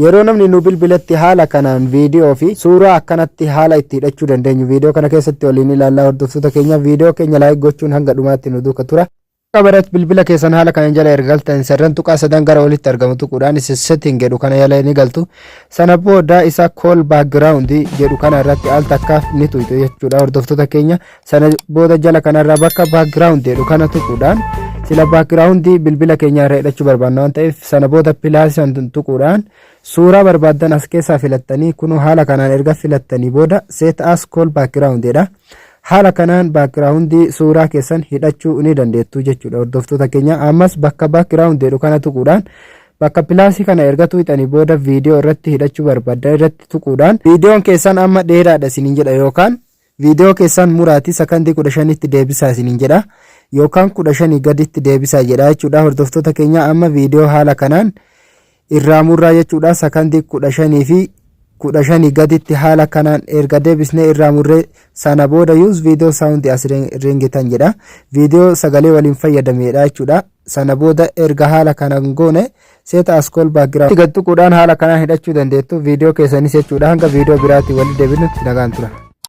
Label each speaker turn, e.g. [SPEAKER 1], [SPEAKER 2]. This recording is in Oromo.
[SPEAKER 1] yeroo namni nu bilbilatti haala kanaan viidiyoo fi suuraa akkanatti haala itti hidhachuu dandeenyu viidiyoo kana keessatti waliin ilaallaa hordoftoota keenya. Viidiyoo keenya laayik gochuun hanga dhumaatti nu duukaa tura. Kabarat bilbila keessan haala kanaan jala ergaltan sarran tuqaa sadan gara olitti argamu tuquudhaan setting jedhu kana yala ni galtu. Sana booda isa call background jedhu kana irratti al takkaaf ni tuyxu jechuudha hordoftoota keenya. Sana booda jala kanarraa bakka background jedhu kana tuquudhaan sila background bilbila keenya irra hidhachuu barbaanna waan ta'eef sana booda pilaasiin tuquudhaan suuraa barbaadan as keessaa filattanii kun haala kanaan erga filattanii booda set as call background jedha. Haala kanaan background suuraa keessan hidhachuu ni dandeettu jechuudha hordoftoota keenya. Ammas bakka background jedhu kana tuquudhaan bakka pilaasii kana erga tuqxanii booda viidiyoo irratti hidhachuu barbaadan irratti tuquudhaan viidiyoon keessan amma dheeraadha isiniin jedha yookaan viidiyoo keessan muraatii sakandii 15 tti deebisaa isiniin jedha yookaan 15 gaditti deebisaa jedha jechuudha hordoftoota keenya. Amma viidiyoo haala kanaan irraa murraa jechuudha sakandii 15 fi 15 gaditti haala kanaan erga deebisnee irraa murree sana booda use video sound as ringitan jedha. Viidiyoo sagalee waliin fayyadameedha jechuudha. Sana booda erga haala kanaan goone set as call background gad tuquudhaan haala kanaan hidhachuu dandeettu viidiyoo keessanis jechuudha. Hanga viidiyoo biraatti walitti deebinutti nagaan tura.